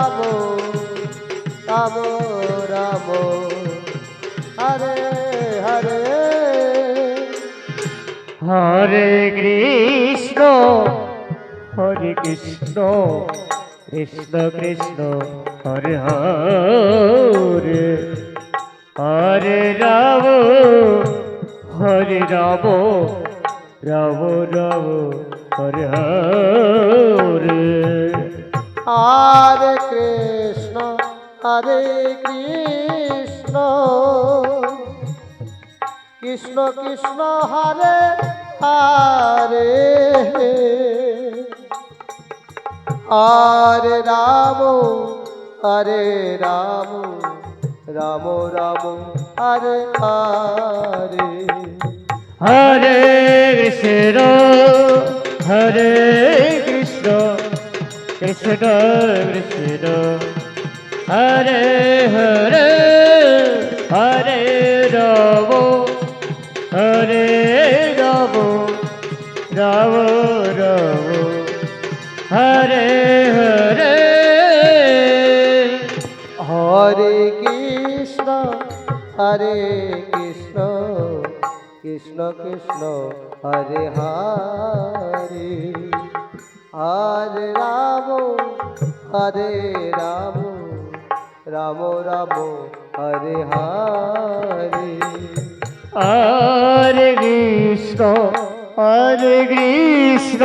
Ram Ram Ram Hare Hare Hare Krishna Hare Krishna Krishna Krishna Hare Hare Hare Ram Ram Ram Hare Hare Hare Krishna Krishna Krishna Hare Hare Hare Ram Ram Ram Hare Hare Hare Krishna Hare Krishna Krishna Krishna Hare Hare Hare Ram Hare Ram Ram Ram Hare Hare Hare Krishna Krishna Krishna Hare Hare Hare Ram Ram Ram Hare Hare Hare Krishna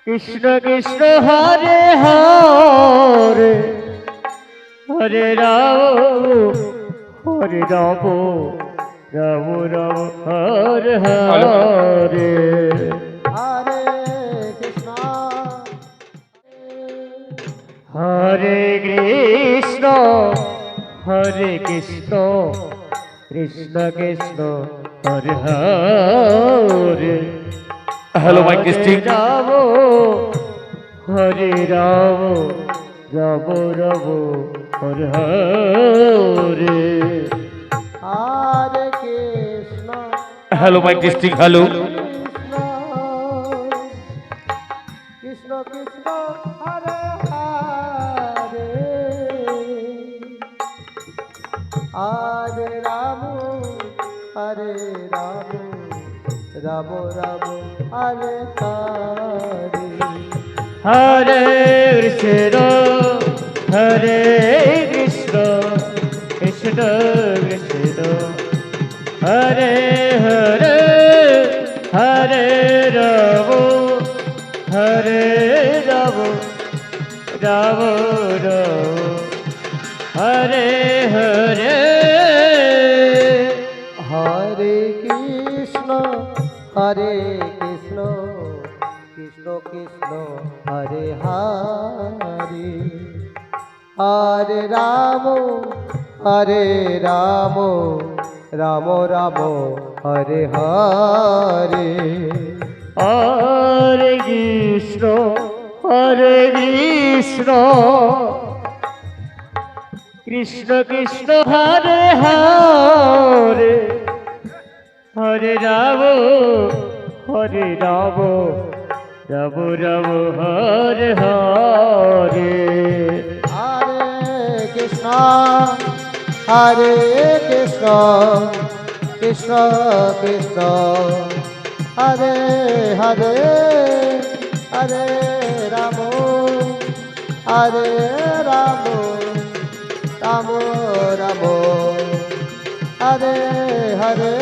Krishna Krishna Hare Hare Hare Ram Ram Ram Hare Hare Hare Krishna Hare Krishna Krishna Krishna Hare Hare hello mic testing. Ram Hare Ram Ram Ram Hare Hare Hare Krishna hello mic testing. Hello Krishna Krishna Hare Hare Hare Ram Ram Ram Hare Hare Hare Krishna Hare Krishna Krishna Krishna Hare Hare Hare Ram Hare Ram Ram Ram Hare Hare Hare Krishna Krishna Krishna Hare Hare Hare Ram Ram Ram Hare Hare Hare Krishna Krishna Krishna Hare Hare Hare Ram Ram Ram Hare Hare Hare Krishna Krishna Krishna Hare Hare Hare Ram Ram Ram Hare Hare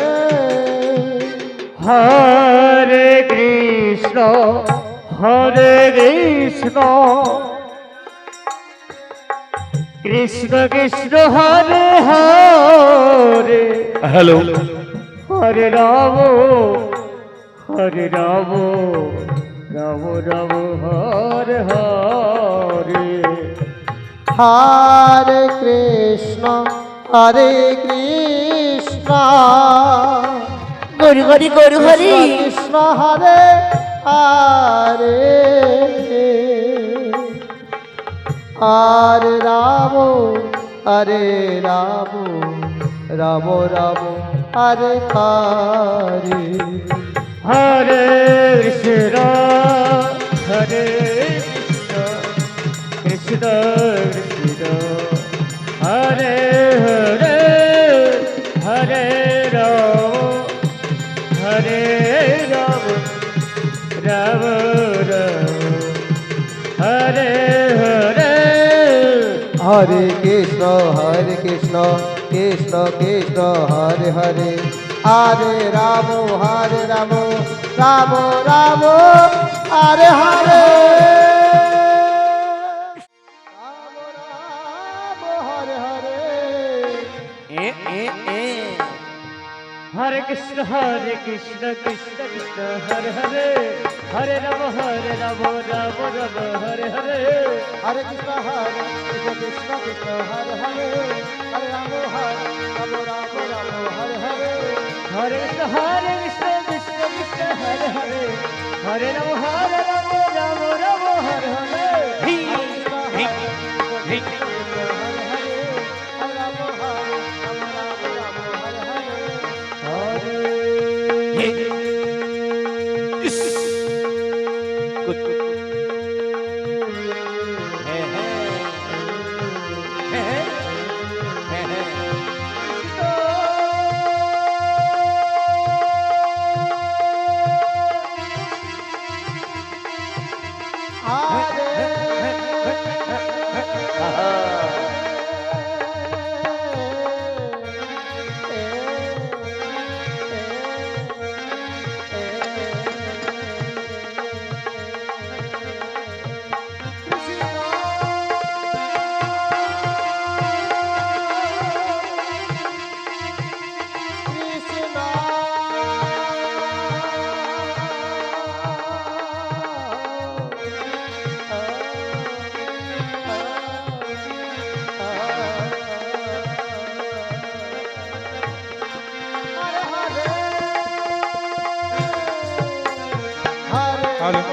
Hare Krishna Krishna Krishna Hare Hare hello হরে রাম রাম রাম হরে হরে হরে কৃষ্ণ গরু হরি গরু Hari Krishna Hare Hare Hare Ram Ram Ram Hare Hare Hare Krishna Hare Krishna Hare Hare Hare Krishna Krishna Krishna Hare Hare Hare Ram Ram Ram Ram Hare Hare Ram Ram Hare Hare Hare Krishna Krishna Krishna Hare Hare Hare Ram Ram Ram Hare Hare Hare Krishna Krishna Krishna Hare Hare Hare Ram Ram Ram Ram Hare Hare Hare Krishna Krishna Krishna Hare Hare Hare Ram Ram Ram Hare Hare hello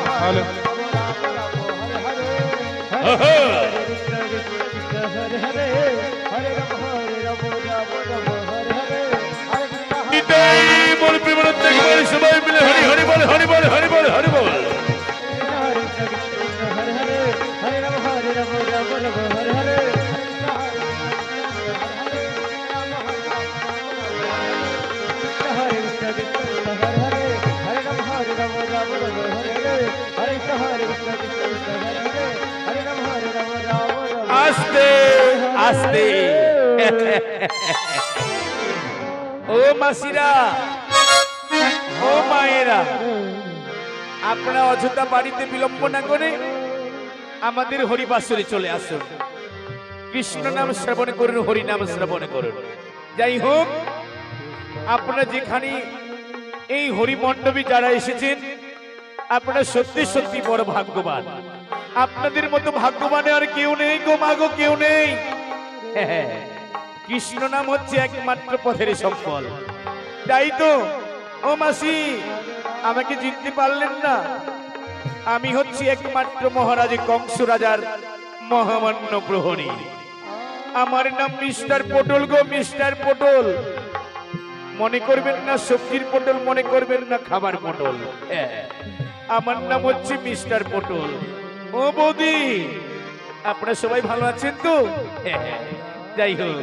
বল প্রেমানন্দ সবাই মিলে হরি হরি বল হরি বল হরি বল হরি বল আস্তে আস্তে ও মাসিরা ও মায়েরা আপনারা অযথা বাড়িতে বিলম্ব না করে আমাদের হরিবাসরে চলে আসুন কৃষ্ণ নাম শ্রবণ করুন হরি নাম শ্রবণ করুন যাই হোক আপনারা যেখানে এই হরি মণ্ডপে যারা এসেছেন আপনারা সত্যি সত্যি বড় ভাগ্যবান আপনাদের মতো ভাগ্যবান আর কেউ নেই গো মাগো কেউ নেই কৃষ্ণ নাম হচ্ছে একমাত্র পথের সম্বল তাই তো ও মাসি আমাকে চিনতে পারলেন না আমি হচ্ছি একমাত্র মহারাজ কংস রাজার মহামান্য প্রহরী আমার নাম মিস্টার পটল গো মিস্টার পটল মনে করবেন না সবজির পটল মনে করবেন না খাবার পটল আমার নাম হচ্ছে মিস্টার পটল ও বৌদি আপনারা সবাই ভালো আছেন তো যাই হোক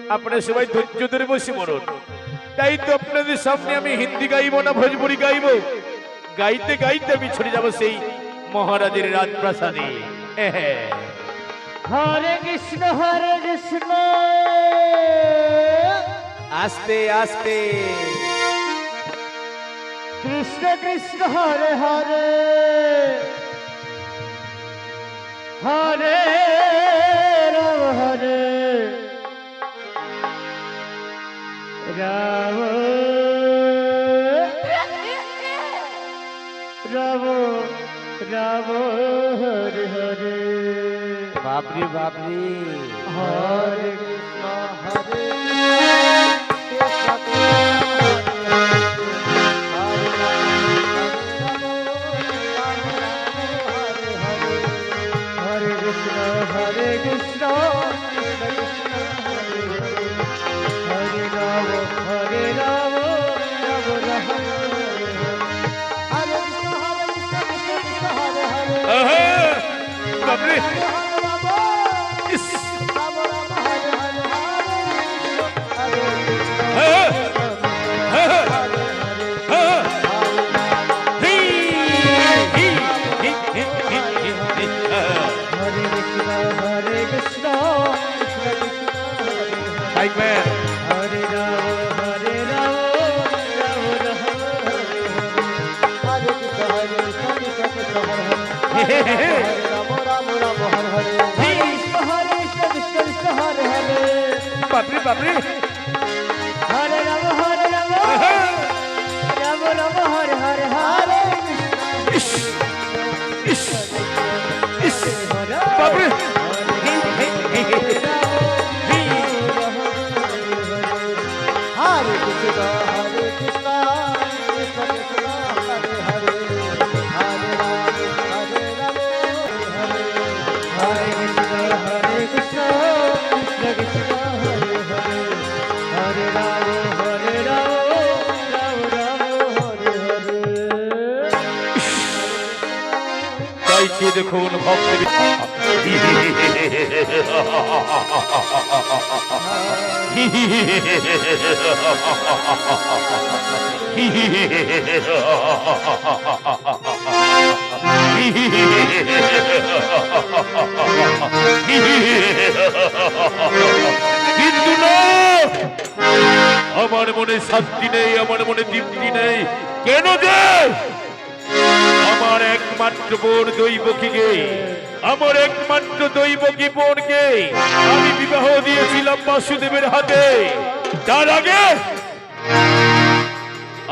আপনারা সবাই ধৈর্য ধরে বসে পড়ুন তাই তো আপনাদের সামনে আমি হিন্দি গাইবো না ভোজপুরি গাইবো গাইতে গাইতে আমি ছড়ে যাব সেই মহারাজের রাজপ্রাসাদে হরে কৃষ্ণ আস্তে আস্তে কৃষ্ণ কৃষ্ণ হরে হরে হরে রাম রাম রাম রাম হরে হরে বাপরে বাপরে হরে কৃষ্ণ হরে কৃষ্ণ হরে কৃষ্ণ হরে কৃষ্ণ হরে রাম হরে রাম রাম রাম বাপরে হরে রাম রাম রাম হরে হরে কৃষ্ণ হরে কৃষ্ণ কৃষ্ণ কৃষ্ণ হরে হরে বাপরে বাপরে হরে রাম রাম রাম হরে হরে হরে ইস ইস ইস বাপরে হরে কৃষ্ণ কৃষ্ণ কৃষ্ণ হরে হরে হরে রাম হরে হরে কৃষ্ণ কৃষ্ণ কৃষ্ণ হরে হরে হরে রাম রাম রাম হরে হরে চাইছি দেখুন ভক্তি কিন্তু না, আমার মনে শান্তি নেই, আমার মনে তৃপ্তি নেই। কেন যে আমার একমাত্র বোন দৈবকীকে, আমার একমাত্র দৈবকী বোনকে আমি বিবাহ দিয়েছিলাম বাসুদেবের হাতে। তার আগে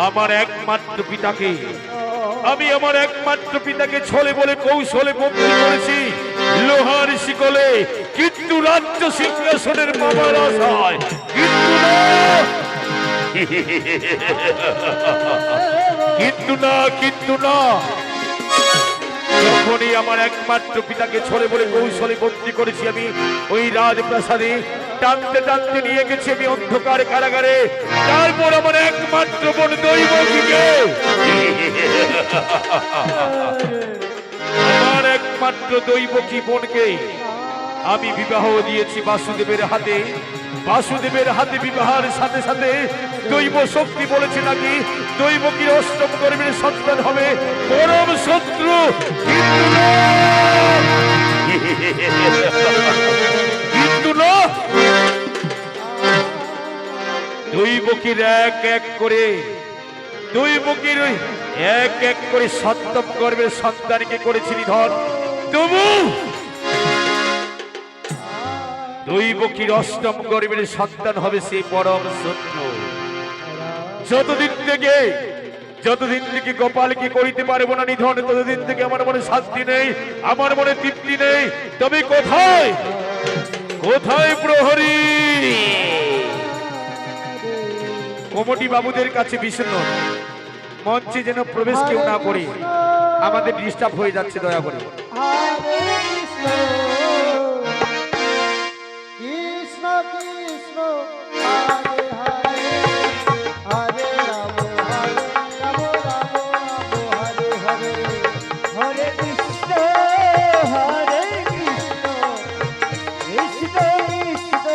আমার একমাত্র পিতাকে, আমি আমার একমাত্র পিতাকে ছলে বলে কৌশলে বন্দী করেছি লোহার শিকলে, কিন্তু রাজ্য সিংহাসনের মামার আশায়। কিন্তু না, কিন্তু না, কিন্তু না, যখনই আমার একমাত্র পিতাকে ছড়ে বলে কৌশলে বন্দী করেছি আমি ওই রাজপ্রাসাদে, টানতে টানতে নিয়ে গেছি আমি অন্ধকার কারাগারে। তারপর আমার একমাত্র বোন দৈবকীকে, আমার একমাত্র দৈবকী বোনকে আমি বিবাহ দিয়েছি বাসুদেবের হাতে। বাসুদেবের হাতে বিবাহের সাথে সাথে দৈব শক্তি বলেছে নাকি দৈবকীর অষ্টম গর্ভের সন্তান হবে পরম শত্রু। কিন্তু না, কিন্তু না, দৈবকীর এক এক করে, দৈবকীর এক এক করে সপ্তম গর্ভের সন্তানকে করেছি নিধন। তবু দৈবকীর অষ্টম গর্ভের সন্তান হবে সেই পরম শত্রু। যতদিন থেকে গোপালকে করিতে পারবো না নিধন, ততদিন থেকে আমার মনে শান্তি নেই, আমার মনে তৃপ্তি নেই। তবে কোথায় কোথায় প্রহরী? কমিটি বাবুদের কাছে বিষ্ণু মঞ্চে যেন প্রবেশ কেউ না করে, আমাদের ডিস্টার্ব হয়ে যাচ্ছে, দয়া করে। হরে কৃষ্ণ কৃষ্ণ কৃষ্ণ হরে হরে হরে রাম রাম রাম হরে হরে হরে কৃষ্ণ কৃষ্ণ কৃষ্ণ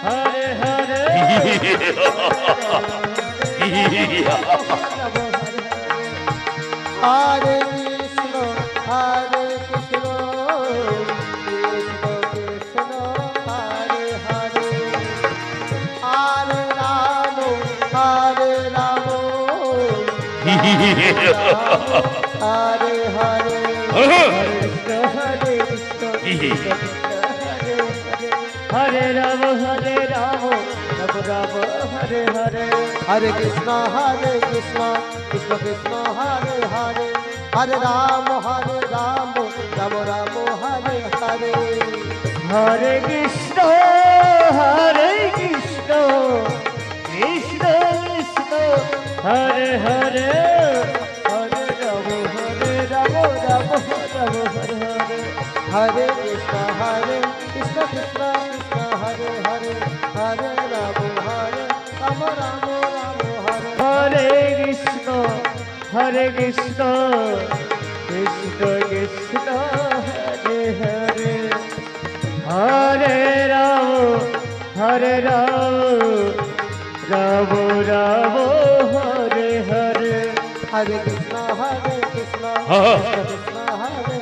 হরে হরে হরে কৃষ্ণ কৃষ্ণ কৃষ্ণ হরে হরে হরে রাম হরে রাম হরে হরে হরে রাম রাম রাম হরে হরে हरे कृष्णा कृष्ण कृष्ण हरे हरे हरे राम राम राम हरे हरे हरे कृष्ण कृष्ण कृष्ण हरे हरे हरे राम राम राम हरे हरे हरे कृष्णा कृष्ण कृष्ण हरे हरे हरे राम राम राम हरे कृष्ण कृष्ण कृष्ण कृष्ण हरे हरे हरे राम राम राम हरे हरे हरे कृष्णा कृष्ण कृष्ण हरे